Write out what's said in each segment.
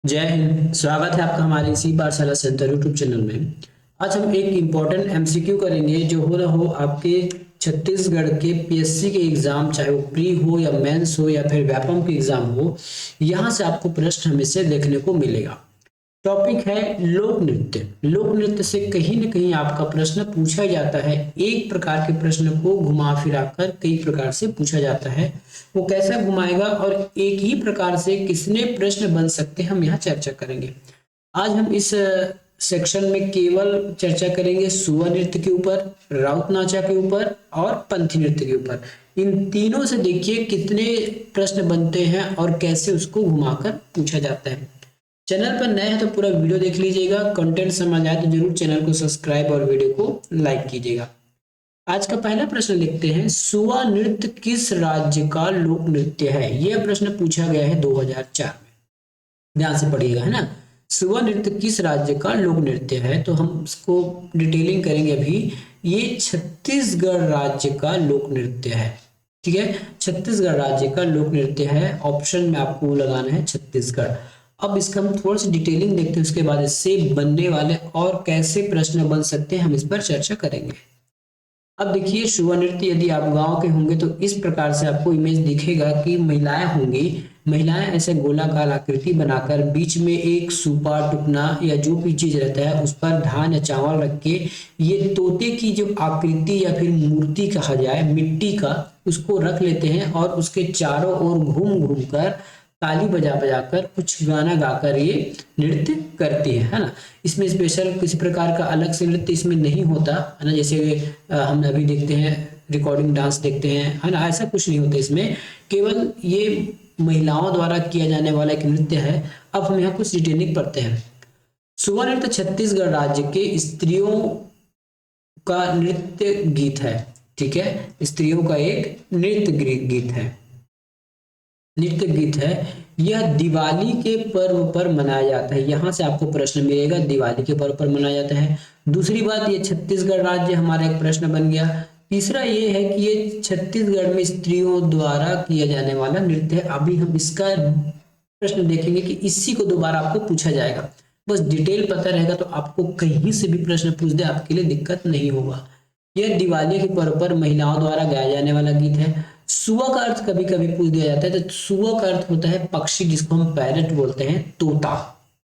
जय हिंद। स्वागत है आपका हमारे इसी पाठशाला सेंटर यूट्यूब चैनल में। आज हम एक इम्पॉर्टेंट एमसीक्यू करेंगे जो हो ना हो आपके छत्तीसगढ़ के पीएससी के एग्जाम, चाहे वो प्री हो या मेंस हो या फिर व्यापम के एग्जाम हो, यहाँ से आपको प्रश्न हमेशा देखने को मिलेगा। टॉपिक है लोक नृत्य। लोक नृत्य से कहीं न कहीं आपका प्रश्न पूछा जाता है। एक प्रकार के प्रश्न को घुमा फिरा कर कई प्रकार से पूछा जाता है। वो कैसा घुमाएगा और एक ही प्रकार से कितने प्रश्न बन सकते हैं, हम यहाँ चर्चा करेंगे। आज हम इस सेक्शन में केवल चर्चा करेंगे सुआ नृत्य के ऊपर, राउत नाचा के ऊपर और पंथी नृत्य के ऊपर। इन तीनों से देखिए कितने प्रश्न बनते हैं और कैसे उसको घुमाकर पूछा जाता है। चैनल पर नए हैं तो पूरा वीडियो देख लीजिएगा। कंटेंट समझ आए तो जरूर चैनल को सब्सक्राइब और वीडियो को लाइक कीजिएगा। आज का पहला प्रश्न लिखते हैं, सुआ नृत्य किस राज्य का लोक नृत्य है? यह प्रश्न पूछा गया है 2004 में। ध्यान से पढ़िएगा, है ना। सुआ नृत्य किस राज्य का लोक नृत्य है? तो हम इसको डिटेलिंग करेंगे अभी। ये छत्तीसगढ़ राज्य का लोक नृत्य है। ठीक है, छत्तीसगढ़ राज्य का लोक नृत्य है। ऑप्शन में आपको लगाना है छत्तीसगढ़। अब इसका हम थोड़ा सा डिटेलिंग देखते हैं, उसके बाद इससे बनने वाले और कैसे प्रश्न बन सकते हैं हम इस पर चर्चा करेंगे। अब देखिए, सुआ नृत्य यदि आप गांव के होंगे तो इस प्रकार से आपको इमेज दिखेगा कि महिलाएं होंगी। महिलाएं ऐसे गोलाकार आकृति बनाकर बीच में एक सूपा टुकना या जो भी चीज रहता है उस पर धान या चावल रख के ये तोते की जो आकृति या फिर मूर्ति कहा जाए मिट्टी का, उसको रख लेते हैं और उसके चारों ओर घूम घूम कर ताली बजा बजा कर कुछ गाना गाकर ये नृत्य करती है ना। इसमें स्पेशल किसी प्रकार का अलग से नृत्य इसमें नहीं होता, है ना। जैसे हम अभी देखते हैं रिकॉर्डिंग डांस देखते हैं, है ना, ऐसा कुछ नहीं होता इसमें। केवल ये महिलाओं द्वारा किया जाने वाला एक नृत्य है। अब हम यहाँ कुछ डिटेलिंग पढ़ते हैं। सुआ नृत्य छत्तीसगढ़ राज्य के स्त्रियों का नृत्य गीत है। ठीक है, स्त्रियों का एक नृत्य गीत है, नृत्य गीत है। यह दिवाली के पर्व पर मनाया जाता है। यहाँ से आपको प्रश्न मिलेगा, दिवाली के पर्व पर मनाया जाता है। दूसरी बात, ये छत्तीसगढ़ राज्य हमारा एक प्रश्न बन गया। तीसरा ये है कि ये छत्तीसगढ़ में स्त्रियों द्वारा किया जाने वाला नृत्य है। अभी हम इसका प्रश्न देखेंगे कि इसी को दोबारा आपको पूछा जाएगा। बस डिटेल पता रहेगा तो आपको कहीं से भी प्रश्न पूछ दे आपके लिए दिक्कत नहीं होगा। यह दिवाली के पर्व पर महिलाओं द्वारा गाया जाने वाला गीत है। सुआ का अर्थ कभी कभी पूछ दिया जाता है, तो सुआ का अर्थ होता है पक्षी, जिसको हम पैरट बोलते हैं, तोता।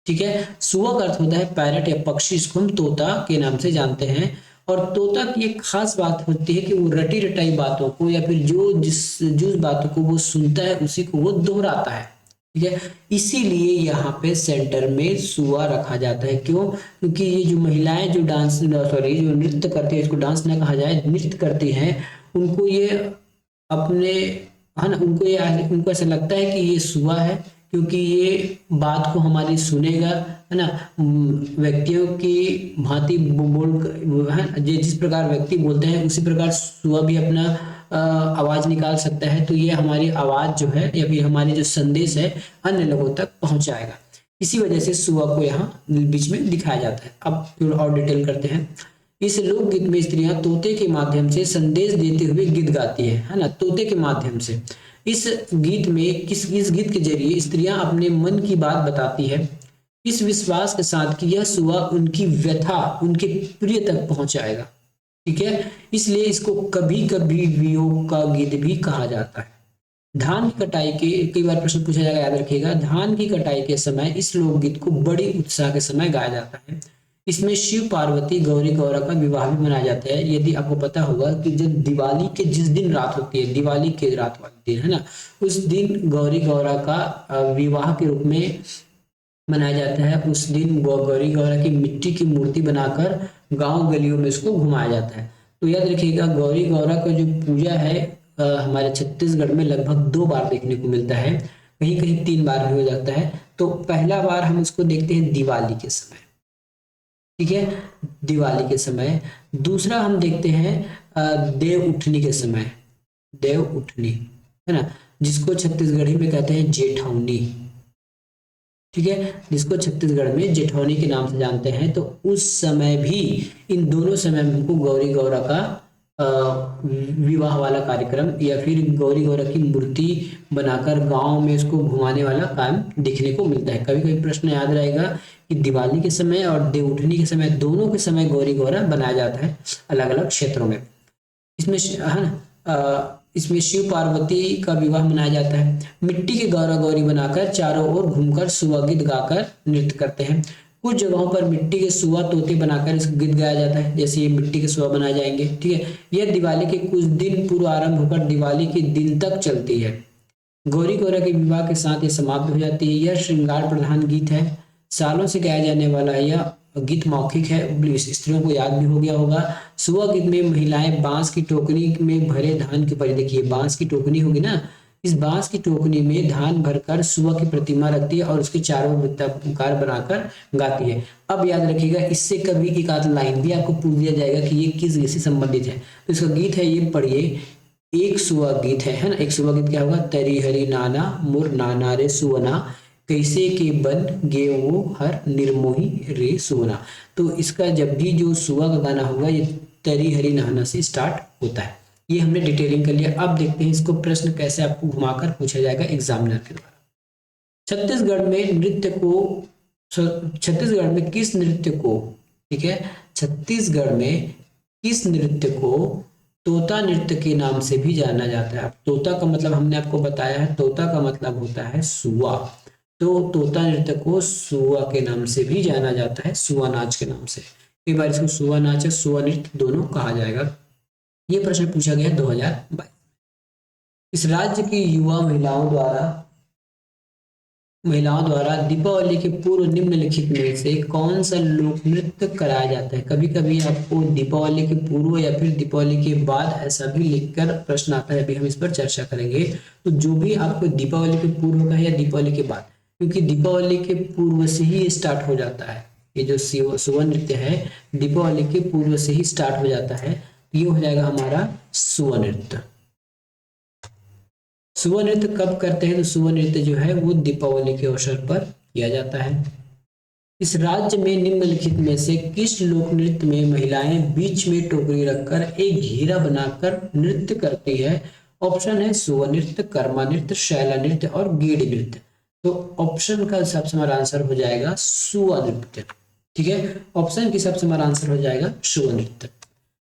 ठीक है, सुआ का अर्थ होता है पैरट या पक्षी, जिसको हम तोता के नाम से जानते हैं। और तोता की एक खास बात होती है कि वो रटी रटाई बातों को या फिर जिस बातों को वो सुनता है उसी को वो दोहराता है। ठीक है, इसीलिए यहाँ पे सेंटर में सुआ रखा जाता है। क्यों? क्योंकि ये जो महिलाएं जो जो नृत्य करती है, इसको डांस ना कहा जाए, नृत्य करती हैं, उनको ये अपने, है ना, उनको ऐसा लगता है कि ये सुआ है, क्योंकि ये बात को हमारी सुनेगा, है ना। व्यक्तियों की भांति बोल, है, जिस प्रकार व्यक्ति बोलते हैं उसी प्रकार सुआ भी अपना आवाज निकाल सकता है। तो ये हमारी आवाज जो है या फिर हमारी जो संदेश है अन्य लोगों तक पहुंचाएगा। इसी वजह से सुआ को यहाँ बीच में दिखाया जाता है। अब थोड़ा और डिटेल करते हैं। इस लोकगीत में स्त्रियां तोते के माध्यम से संदेश देते हुए गीत गाती है ना, तोते के माध्यम से। इस गीत में इस गीत के जरिए स्त्रियां अपने मन की बात बताती है, इस विश्वास के साथ कि यह सुआ उनकी व्यथा उनके प्रिय तक पहुंचाएगा। ठीक है, इसलिए इसको कभी कभी वियोग का गीत भी कहा जाता है। धान की कटाई के, कई बार प्रश्न पूछा जाएगा, याद रखिएगा। धान की कटाई के समय इस लोकगीत को बड़ी उत्साह के समय गाया जाता है। इसमें शिव पार्वती गौरी गौरा का विवाह भी मनाया जाता है। यदि आपको पता होगा कि जब दिवाली के जिस दिन रात होती है, दिवाली के रात वाले दिन, है ना, उस दिन गौरी गौरा का विवाह के रूप में मनाया जाता है। उस दिन गौरी गौरा की मिट्टी की मूर्ति बनाकर गांव गलियों में इसको घुमाया जाता है। तो याद रखिएगा, गौरी गौरा का जो पूजा है हमारे छत्तीसगढ़ में लगभग 2 बार देखने को मिलता है, कहीं कहीं 3 बार भी हो जाता है। तो पहला बार हम इसको देखते हैं दिवाली के समय। ठीक है, दिवाली के समय। दूसरा हम देखते हैं देव उठनी के समय, देव उठनी, है ना, जिसको छत्तीसगढ़ी में कहते हैं जेठौनी। ठीक है, जिसको छत्तीसगढ़ में जेठौनी के नाम से जानते हैं। तो उस समय भी, इन दोनों समय में हमको गौरी गौरा का विवाह वाला कार्यक्रम या फिर गौरी गौरा की मूर्ति बनाकर गांव में उसको घुमाने वाला काम देखने को मिलता है। कभी कभी प्रश्न याद रहेगा कि दिवाली के समय और देवउठनी के समय, दोनों के समय गौरी गौरा बनाया जाता है अलग अलग क्षेत्रों में। इसमें है ना, इसमें शिव पार्वती का विवाह मनाया जाता है। मिट्टी के गौरा गौरी बनाकर चारों ओर घूमकर सुआ गीत गाकर नृत्य करते हैं। कुछ जगहों पर मिट्टी के सुआ तोते बनाकर इस गीत गाया जाता है, जैसे ये मिट्टी के सुआ बनाए जाएंगे। ठीक है, यह दिवाली के कुछ दिन पूर्व आरंभ होकर दिवाली के दिन तक चलती है। गौरी गौरा के विवाह के साथ ये समाप्त हो जाती है। यह श्रृंगार प्रधान गीत है। सालों से गाया जाने वाला यह गीत मौखिक है, स्त्रियों को याद भी हो गया होगा। सुआ गीत में महिलाएं बांस की टोकरी में भरे धान की परी, देखिए बांस की टोकरी होगी ना, इस बांस की टोकरी में धान भरकर सुआ की प्रतिमा रखती है और उसके चारों ओर वृत्ताकार बनाकर गाती है। अब याद रखिएगा, इससे कभी एक आध लाइन भी आपको पूछ दिया जाएगा कि ये किस गीत से संबंधित है, तो इसका गीत है, ये पढ़िए, एक सुआ गीत है ना। एक सुआ गीत क्या होगा, तरी हरी नाना मुर नाना रे सुवना, कैसे के बन गे वो हर निर्मोही रे सुवना। तो इसका जब भी जो सुआ का गाना होगा ये तरी हरी नाना से स्टार्ट होता है। ये हमने डिटेलिंग कर लिया। अब देखते हैं इसको प्रश्न कैसे आपको घुमाकर पूछा जाएगा एग्जामिनर के द्वारा। छत्तीसगढ़ में किस नृत्य को, ठीक है, छत्तीसगढ़ में किस नृत्य को तोता नृत्य के नाम से भी जाना जाता है। अब तोता का मतलब हमने आपको बताया है, तोता का मतलब होता है सुआ, तो तोता नृत्य को सुआ के नाम से भी जाना जाता है, सुआ नाच के नाम से। कई बार इसको सुआ नाच या सुआ नृत्य दोनों कहा जाएगा। ये प्रश्न पूछा गया 2022। इस राज्य की युवा महिलाओं द्वारा दीपावली के पूर्व निम्नलिखित में से कौन सा लोक नृत्य कराया जाता है। कभी कभी आपको दीपावली के पूर्व या फिर दीपावली के बाद ऐसा भी लिखकर प्रश्न आता है, अभी हम इस पर चर्चा करेंगे। तो जो भी आपको दीपावली के पूर्व का है या दीपावली के बाद, क्योंकि दीपावली के पूर्व से ही स्टार्ट हो जाता है, ये जो सुआ नृत्य है दीपावली के पूर्व से ही स्टार्ट हो जाता है, ये हो जाएगा हमारा सुआ नृत्य। सुआ नृत्य कब करते हैं, तो सुआ नृत्य जो है वो दीपावली के अवसर पर किया जाता है। इस राज्य में निम्नलिखित में से किस लोक नृत्य में महिलाएं बीच में टोकरी रखकर एक घेरा बनाकर नृत्य करती है। ऑप्शन है सुआ नृत्य, कर्मा नृत्य, शैला नृत्य और गेड़ी नृत्य। तो ऑप्शन का हिसाब से हमारा आंसर हो जाएगा सुआ नृत्य। ठीक है, ऑप्शन के हिसाब से हमारा आंसर हो जाएगा सुआ नृत्य।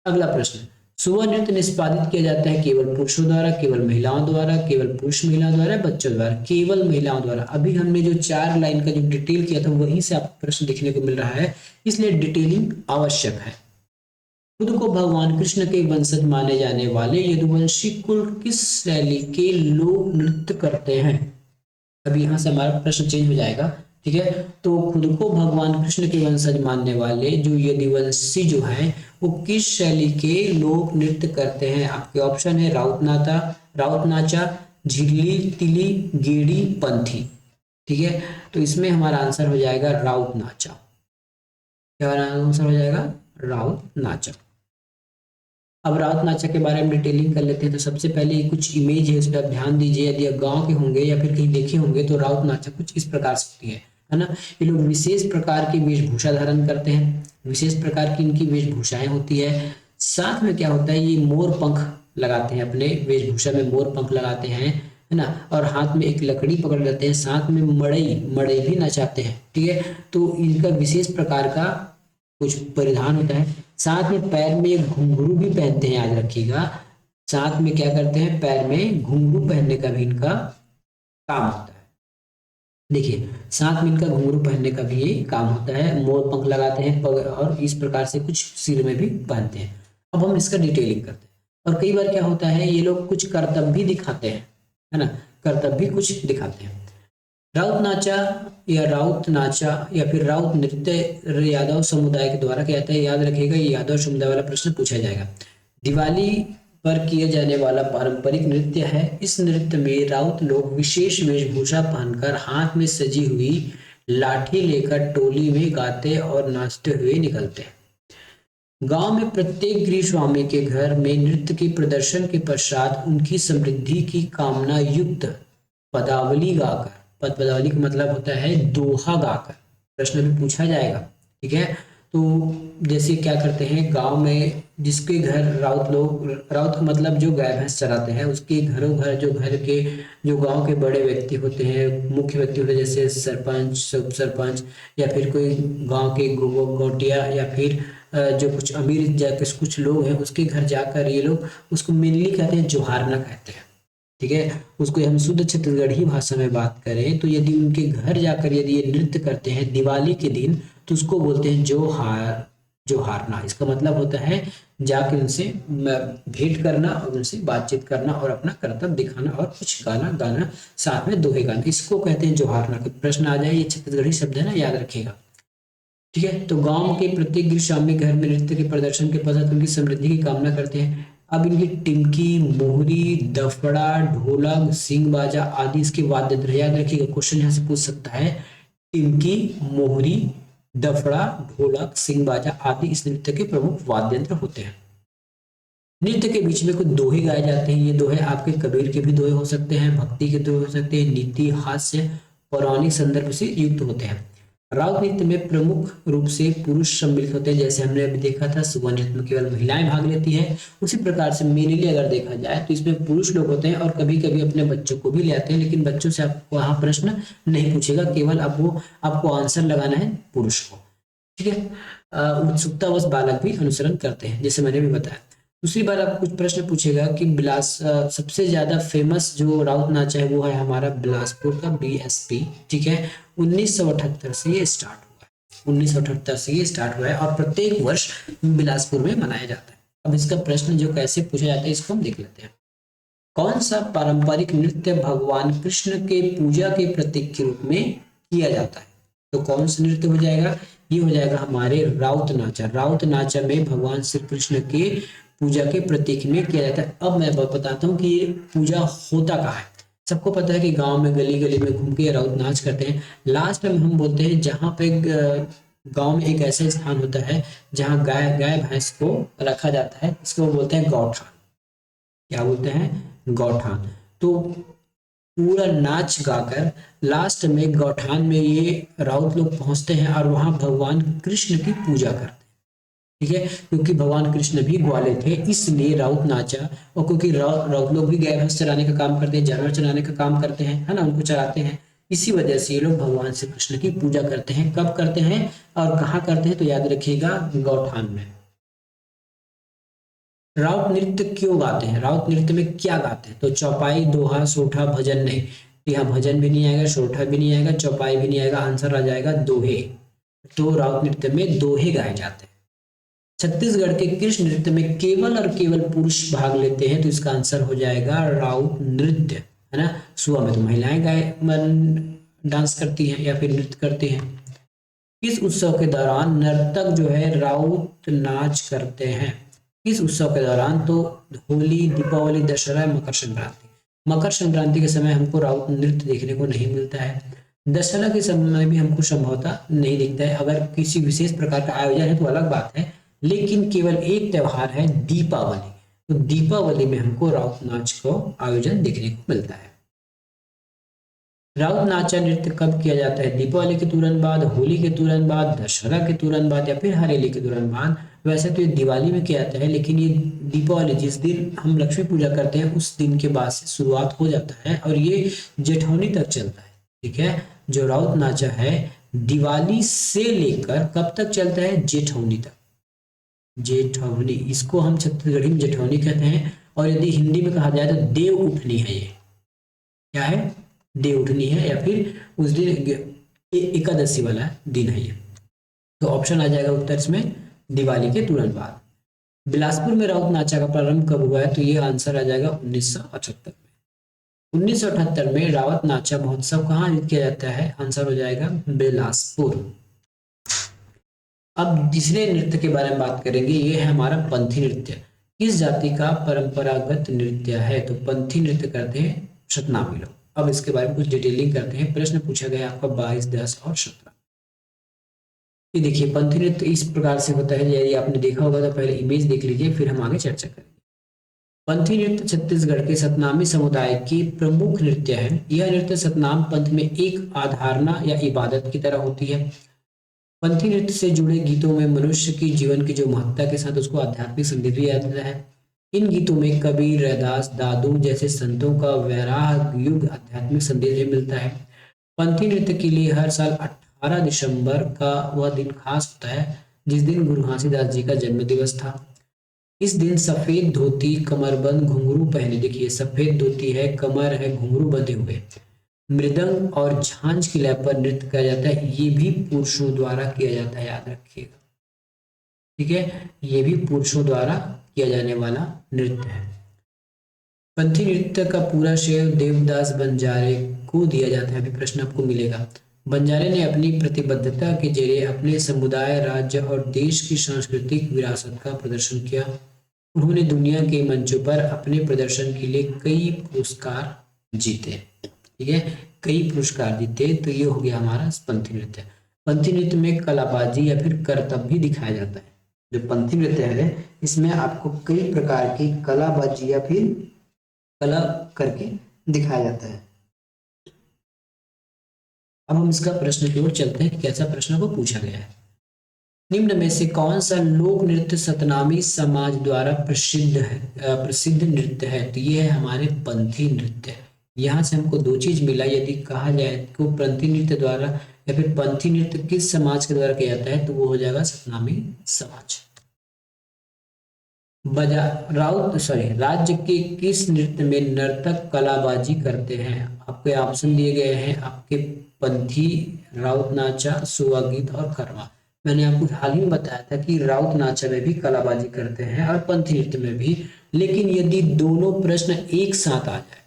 अगला प्रश्न, सुआ नृत्य निष्पादित किया जाता है केवल पुरुषों द्वारा, केवल महिलाओं द्वारा, केवल पुरुष महिलाओं द्वारा, बच्चों द्वारा। केवल महिलाओं द्वारा। अभी हमने जो 4 लाइन का जो डिटेल किया था वहीं से आपको प्रश्न देखने को मिल रहा है, इसलिए डिटेलिंग आवश्यक है। खुद को भगवान कृष्ण के वंशज माने जाने वाले यदुवंशी कुल किस शैली के लोक नृत्य करते हैं। अभी यहाँ से हमारा प्रश्न चेंज हो जाएगा। ठीक है, तो खुद को भगवान कृष्ण के वंशज मानने वाले जो यदुवंशी जो है वो किस शैली के लोक नृत्य करते हैं। आपके ऑप्शन है राउत नाचा, झिल्ली, तिली, गेड़ी, पंथी। ठीक है, तो इसमें हमारा आंसर हो जाएगा राउत नाचा। क्या आंसर हो जाएगा, राउत नाचा। अब राउत नाचा के बारे में डिटेलिंग कर लेते हैं। तो सबसे पहले कुछ इमेज है, उस पर आप ध्यान दीजिए। यदि आप गाँव के होंगे या फिर कहीं देखे होंगे तो राउत नाचा कुछ इस प्रकार से होती है ना। ये लोग विशेष प्रकार की वेशभूषा धारण करते हैं, विशेष प्रकार की इनकी वेशभूषाएं होती है। साथ में क्या होता है, ये मोर पंख लगाते हैं, अपने वेशभूषा में मोर पंख लगाते हैं, है ना, और हाथ में एक लकड़ी पकड़ लेते हैं, साथ में मड़ई भी नचाते हैं। ठीक है, तो इनका विशेष प्रकार का कुछ परिधान होता है। साथ में पैर में एक घुंघरू भी पहनते हैं, याद रखिएगा। साथ में क्या करते हैं, पैर में घुंघरू पहनने का भी इनका काम होता है। देखिए, साथ में इनका घुंघरू पहनने का भी ये काम होता है। मोर पंख लगाते हैं और इस प्रकार से कुछ सिर में भी पहनते हैं। अब हम इसका डिटेलिंग करते हैं। और कई बार क्या होता है, ये लोग कुछ करतब भी दिखाते हैं, है ना, करतब भी कुछ दिखाते हैं। राउत नाचा या फिर राउत नृत्य यादव समुदाय के द्वारा किया जाता है। याद रखिएगा, ये यादव समुदाय वाला प्रश्न पूछा जाएगा। दिवाली पर किए जाने वाला पारंपरिक नृत्य है। इस नृत्य में राउत लोग विशेष वेशभूषा पहनकर हाथ में सजी हुई लाठी लेकर टोली में गाते और नाचते हुए निकलते हैं। गांव में प्रत्येक गृहस्वामी के घर में नृत्य के प्रदर्शन के पश्चात उनकी समृद्धि की कामना युक्त पदावली गाकर, पदावली का मतलब होता है दोहा गाकर, प्रश्न भी पूछा जाएगा। ठीक है, तो जैसे क्या करते हैं गांव में, जिसके घर राउत का मतलब जो गाय भैंस चराते हैं, उसके घरों घर जो घर के जो गांव के बड़े व्यक्ति होते हैं, मुख्य व्यक्ति होते हैं, जैसे सरपंच, सब सरपंच, या फिर कोई गांव के गौटिया, या फिर जो कुछ अमीर जाकर कुछ लोग हैं उसके घर जाकर ये लोग उसको मेनली कहते हैं जोहारना कहते हैं। ठीक है, उसको हम शुद्ध छत्तीसगढ़ी भाषा में बात करें तो यदि उनके घर जाकर यदि ये नृत्य करते हैं दिवाली के दिन, तो उसको बोलते हैं जोहारना। इसका मतलब होता है जाकर उनसे भेंट करना और उनसे बातचीत करना और अपना कर्तव्य दिखाना और कुछ गाना गाना, साथ में दोहे गाना, इसको कहते हैं जोहारना। प्रश्न आ जाए, ये छत्तीसगढ़ी शब्द है ना, याद रखिएगा। ठीक है, तो गांव के प्रत्येक गृहस्वामी घर में नृत्य के प्रदर्शन के पश्चात उनकी समृद्धि की कामना करते हैं। अब इनकी टिमकी, मोहरी, दफड़ा, ढोलक, सींग बाजा आदि इसके वाद्य यंत्र, याद रखिएगा क्वेश्चन यहाँ से पूछ सकता है। टिमकी, मोहरी, दफड़ा, ढोलक, सींग बाजा आदि इस नृत्य के प्रमुख वाद्य यंत्र होते हैं। नृत्य के बीच में कुछ दोहे गाए जाते हैं। ये दोहे आपके कबीर के भी दोहे हो सकते हैं, भक्ति के दोहे हो सकते हैं, नीति, हास्य, पौराणिक संदर्भ से युक्त होते हैं। राउत नृत्य में प्रमुख रूप से पुरुष सम्मिलित होते हैं, जैसे हमने अभी देखा था सुबह नृत्य में केवल महिलाएं भाग लेती है। उसी प्रकार से मेनली अगर देखा जाए तो इसमें पुरुष लोग होते हैं और कभी कभी अपने बच्चों को भी ले आते हैं, लेकिन बच्चों से आपको वहाँ प्रश्न नहीं पूछेगा, केवल अब वो आपको आंसर लगाना है पुरुष को। ठीक है, उत्सुकतावश बालक भी अनुसरण करते हैं, जैसे मैंने भी बताया। दूसरी बार आपको कुछ प्रश्न पूछेगा कि सबसे ज्यादा फेमस जो राउत नाच है वो है हमारा बिलासपुर का बीएसपी। ठीक है, 1978 से ये स्टार्ट हुआ है, 1978 से ये स्टार्ट हुआ है और प्रत्येक वर्ष बिलासपुर में मनाया जाता है। अब इसका प्रश्न जो कैसे पूछा जाता है इसको हम देख लेते हैं। कौन सा पारंपरिक नृत्य भगवान कृष्ण के पूजा के प्रतीक के रूप में किया जाता है? तो कौन सा नृत्य हो जाएगा? ये हो जाएगा हमारे राउत नाचा। राउत नाचा में भगवान श्री कृष्ण के पूजा के प्रतीक में किया जाता है। अब मैं बताता हूँ कि ये पूजा होता कहाँ है। सबको पता है कि गांव में गली गली में घूम के राउत नाच करते हैं। लास्ट में हम बोलते हैं जहाँ पे गांव में एक ऐसा स्थान होता है जहाँ गाय भैंस को रखा जाता है, इसको बोलते हैं गौठान। क्या बोलते हैं? गौठान। तो पूरा नाच गाकर लास्ट में गौठान में ये राउत लोग पहुंचते हैं और वहां भगवान कृष्ण की पूजा करते हैं। ठीक है, क्योंकि भगवान कृष्ण भी ग्वाले थे इसलिए राउत नाचा। और क्योंकि राउत लोग भी गाय भैंस चराने का काम करते हैं, जानवर चराने का काम करते हैं, है ना, उनको चराते हैं, इसी वजह से ये लोग भगवान श्री कृष्ण की पूजा करते हैं। कब करते हैं और कहाँ करते हैं? तो याद रखिएगा, गौठान में। राउत नृत्य क्यों गाते हैं? राउत नृत्य में क्या गाते हैं? तो चौपाई, दोहा, सोठा, भजन नहीं। यहाँ भजन भी नहीं आएगा, सोठा भी नहीं आएगा, चौपाई भी नहीं आएगा, आंसर आ जाएगा दोहे। तो राउत नृत्य में दोहे गाए जाते हैं। छत्तीसगढ़ के किस नृत्य में केवल और केवल पुरुष भाग लेते हैं? तो इसका आंसर हो जाएगा राउत नृत्य, है ना। सुबह में तो महिलाएं डांस करती हैं या फिर नृत्य करती हैं। किस उत्सव के दौरान नर्तक जो है राउत नाच करते हैं? किस उत्सव के दौरान? तो होली, दीपावली, दशहरा, मकर संक्रांति। मकर संक्रांति के समय हमको राउत नृत्य देखने को नहीं मिलता है। दशहरा के समय भी हमको संभवतः नहीं दिखता है। अगर किसी विशेष प्रकार का आयोजन है तो अलग बात है, लेकिन केवल एक त्योहार है दीपावली, तो दीपावली में हमको राउत नाच को आयोजन देखने को मिलता है। राउत नाचा नृत्य कब किया जाता है? दीपावली के तुरंत बाद, होली के तुरंत बाद, दशहरा के तुरंत बाद या फिर हरेली के तुरंत बाद। वैसे तो ये दिवाली में किया जाता है, लेकिन ये दीपावली जिस दिन हम लक्ष्मी पूजा करते हैं उस दिन के बाद से शुरुआत हो जाता है और ये जेठौनी तक चलता है। ठीक है, जो राउत नाचा है दिवाली से लेकर कब तक चलता है? जेठौनी तक। जेठौनी, इसको हम छत्तीसगढ़ी में जेठौनी कहते हैं। और यदि हिंदी में कहा जाए तो देव उठनी है। ये क्या है? देव उठनी है, या फिर उस दिन एकादशी वाला दिन है ये। तो ऑप्शन आ जाएगा उत्तर इसमें दिवाली के तुरंत बाद। बिलासपुर में राउत नाचा का प्रारंभ कब हुआ है? तो ये आंसर आ जाएगा 1978 में। 1978 में राउत नाचा महोत्सव कहाँ आयोजित किया जाता है? आंसर हो जाएगा बिलासपुर। अब तीसरे नृत्य के बारे में बात करेंगे, ये है हमारा पंथी नृत्य। किस जाति का परंपरागत नृत्य है? तो पंथी नृत्य करते हैं सतनामी लोग। अब इसके बारे में कुछ डिटेलिंग करते हैं। प्रश्न पूछा गया आपका 22, 10 और 17। ये देखिए, पंथी नृत्य इस प्रकार से होता है, यदि आपने देखा होगा तो पहले इमेज देख लीजिए, फिर हम आगे चर्चा करेंगे। पंथी नृत्य छत्तीसगढ़ के सतनामी समुदाय की प्रमुख नृत्य है। यह नृत्य सतनाम पंथ में एक आधारणा या इबादत की तरह होती है। पंथी नृत्य से जुड़े गीतों में मनुष्य की जीवन की जो महत्ता के साथ उसको आध्यात्मिक संदेश भी आता है। इन गीतों में कबीर, रैदास, दादू जैसे संतों का वैराग युग आध्यात्मिक संदेश भी मिलता है। पंथी नृत्य के लिए हर साल 18 दिसंबर का वह दिन खास होता है जिस दिन गुरु घासीदास जी का जन्म दिवस था। इस दिन सफेद धोती, कमरबंद, घुंघरू पहने, देखिए सफेद धोती है, कमर है, घुंघरू बंधे हुए, मृदंग और झांझ की लय पर नृत्य किया जाता है। ये भी पुरुषों द्वारा किया जाता है, याद रखिएगा। ठीक है, ये भी पुरुषों द्वारा किया जाने वाला नृत्य है। पंथी नृत्य का पूरा श्रेय देवदास बंजारे को दिया जाता है। अभी प्रश्न आपको मिलेगा। बंजारे ने अपनी प्रतिबद्धता के जरिए अपने समुदाय, राज्य और देश की सांस्कृतिक विरासत का प्रदर्शन किया। उन्होंने दुनिया के मंचों पर अपने प्रदर्शन के लिए कई पुरस्कार जीते। ठीक है, कई पुरस्कार जीते। तो ये हो गया हमारा पंथी नृत्य। पंथी नृत्य में कलाबाजी या फिर करतब भी दिखाया जाता है। जो पंथी नृत्य है इसमें आपको कई प्रकार की कलाबाजी या फिर कला करके दिखाया जाता है। अब हम इसका प्रश्न की ओर चलते हैं कि कैसा प्रश्न को पूछा गया है। निम्न में से कौन सा लोक नृत्य सतनामी समाज द्वारा प्रसिद्ध नृत्य है? तो ये है हमारे पंथी नृत्य। यहाँ से हमको दो चीज मिला। यदि कहा जाए तो पंथी नृत्य द्वारा या फिर पंथी नृत्य किस समाज के द्वारा किया जाता है तो वो हो जाएगा सतनामी समाज। राज्य के किस नृत्य में नर्तक कलाबाजी करते हैं? आपके ऑप्शन दिए गए हैं आपके पंथी, राउत नाचा, सुआ गीत और खरमा। मैंने आपको हाल ही में बताया था कि राउत नाचा में भी कलाबाजी करते हैं और पंथी नृत्य में भी। लेकिन यदि दोनों प्रश्न एक साथ आ जाए,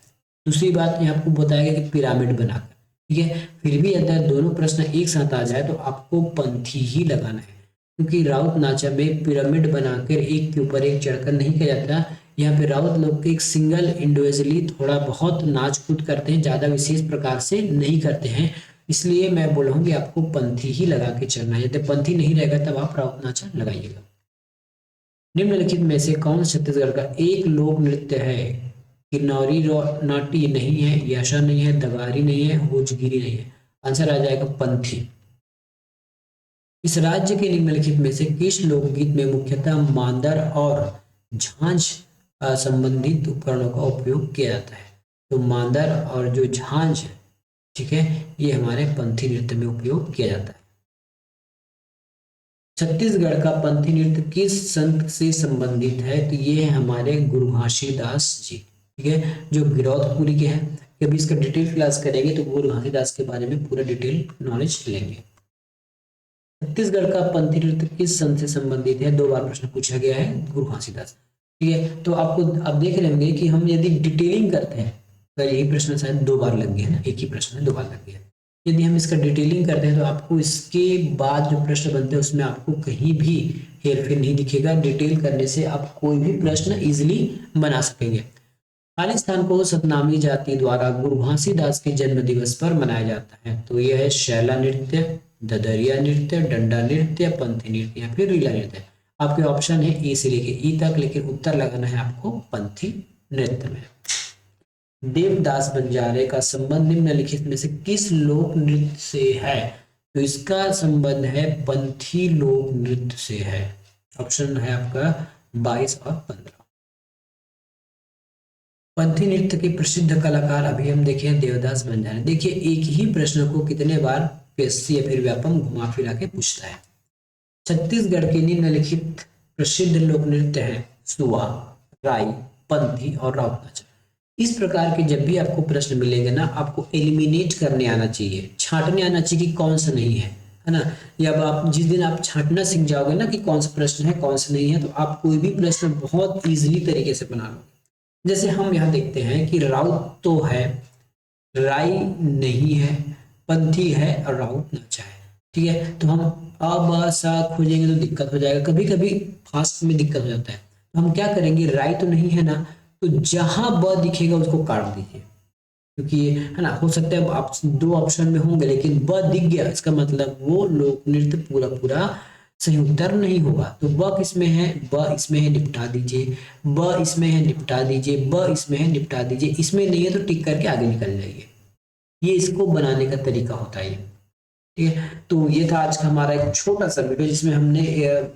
दूसरी बात मैं आपको बताया कि पिरामिड बनाकर, ठीक है, फिर भी अगर दोनों प्रश्न एक साथ आ जाए तो आपको पंथी ही लगाना है, क्योंकि राउत नाचा में पिरामिड बनाकर एक के ऊपर एक चढ़कर नहीं किया जाता। यहाँ पे राउत लोग एक सिंगल इंडिविजुअली थोड़ा बहुत नाच कूद करते हैं, ज्यादा विशेष प्रकार से नहीं करते हैं। इसलिए मैं बोल रहा हूँ कि आपको पंथी ही लगा के चलना है। यदि पंथी नहीं रहेगा तब आप राउत नाचा लगाइएगा। निम्नलिखित में से कौन छत्तीसगढ़ का एक लोक नृत्य है? किन्नौरी नाटी नहीं है, यशा नहीं है, दगारी नहीं है, होजगिरी नहीं है। आंसर आ जाएगा पंथी। इस राज्य के निम्नलिखित में से किस लोकगीत में मुख्यतः मांदर और झांझ संबंधित उपकरणों का उपयोग किया जाता है? तो मांदर और जो झांझ है, ठीक है, ये हमारे पंथी नृत्य में उपयोग किया जाता है। छत्तीसगढ़ का पंथी नृत्य किस संत से संबंधित है? तो ये है हमारे गुरु घासीदास जी। ठीक है, जो गिरौदपुरी के हैं। कभी इसका डिटेल क्लास करेंगे तो गुरु घासीदास के बारे में पूरा डिटेल नॉलेज लेंगे। छत्तीसगढ़ का पंथी नृत्य किस संत से संबंधित है? दो बार प्रश्न पूछा गया है, गुरु घासीदास। ठीक है, तो आपको आप देख रहे होंगे कि हम यदि डिटेलिंग करते हैं तो यही प्रश्न शायद दो बार लग गया ना, एक ही प्रश्न है दो बार लग गया। यदि हम इसका डिटेलिंग करते हैं तो आपको इसके बाद जो प्रश्न बनते हैं उसमें आपको कहीं भी हेरफेर नहीं दिखेगा। डिटेल करने से आप कोई भी प्रश्न इजिली बना सकेंगे। खालिस्तान को सतनामी जाति द्वारा गुरु घासीदास के जन्म दिवस पर मनाया जाता है। तो यह है शैला नृत्य, ददरिया नृत्य, डंडा नृत्य, पंथी नृत्य या फिर रीला नृत्य। आपके ऑप्शन है ए से लेके ई तक, लेकिन उत्तर लगाना है आपको पंथी नृत्य में। देवदास बंजारे का संबंध निम्नलिखित में से किस लोक नृत्य से है? तो इसका संबंध है पंथी लोक नृत्य से है। ऑप्शन है आपका 22 और 15। पंथी नृत्य के प्रसिद्ध कलाकार अभी हम देखें देवदास बंजारे। देखिए एक ही प्रश्न को कितने बार पीएससी या फिर व्यापम घुमा फिरा के पूछता है। छत्तीसगढ़ के निम्नलिखित प्रसिद्ध लोक नृत्य है सुआ, राई, पंथी और राउत नाचा। इस प्रकार के जब भी आपको प्रश्न मिलेंगे ना, आपको एलिमिनेट करने आना चाहिए, छांटने आना चाहिए कि कौन सा नहीं है ना। या आप जिस दिन आप छांटना सीख जाओगे ना कि कौन सा प्रश्न है कौन सा नहीं है, तो आप कोई भी प्रश्न बहुत इजीली तरीके से बना लोगे। जैसे हम यहाँ देखते हैं कि राउत तो है, राई नहीं है, पंथी है और राउत नाचा है। ठीक है, तो हम अ ब सा खोजेंगे तो दिक्कत हो जाएगा, कभी कभी फास्ट में दिक्कत हो जाता है। तो हम क्या करेंगे, राई तो नहीं है ना, तो जहां ब दिखेगा उसको काट दीजिए, क्योंकि है ना, हो सकता है आप दो ऑप्शन में होंगे लेकिन ब दिख गया, इसका मतलब वो लोक नृत्य पूरा पूरा सही उत्तर नहीं होगा। तो ब किसमें है, ब इसमें है, निपटा दीजिए, ब इसमें है, निपटा दीजिए, ब इसमें है, निपटा दीजिए, इसमें नहीं है तो टिक करके आगे निकल जाइए। ये इसको बनाने का तरीका होता है। ठीक है। तो ये था आज का हमारा एक छोटा सा वीडियो जिसमें हमने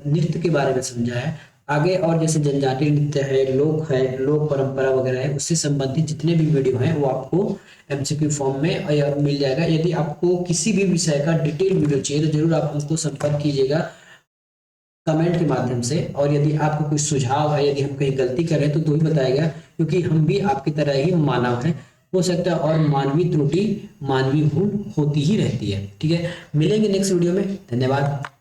नृत्य के बारे में समझा है। आगे और जैसे जनजातीय नृत्य है, लोक परंपरा वगैरह है, उससे संबंधित जितने भी वीडियो हैं वो आपको एमसीक्यू फॉर्म में मिल जाएगा। यदि आपको किसी भी विषय का डिटेल वीडियो चाहिए तो जरूर आप हमको संपर्क कीजिएगा कमेंट के माध्यम से। और यदि आपको कुछ सुझाव है, यदि हम कहीं गलती करें तो ही बताएगा, क्योंकि हम भी आपकी तरह ही मानव हैं, हो सकता है, और मानवीय त्रुटि मानवीय भूल होती ही रहती है। ठीक है, मिलेंगे नेक्स्ट वीडियो में। धन्यवाद।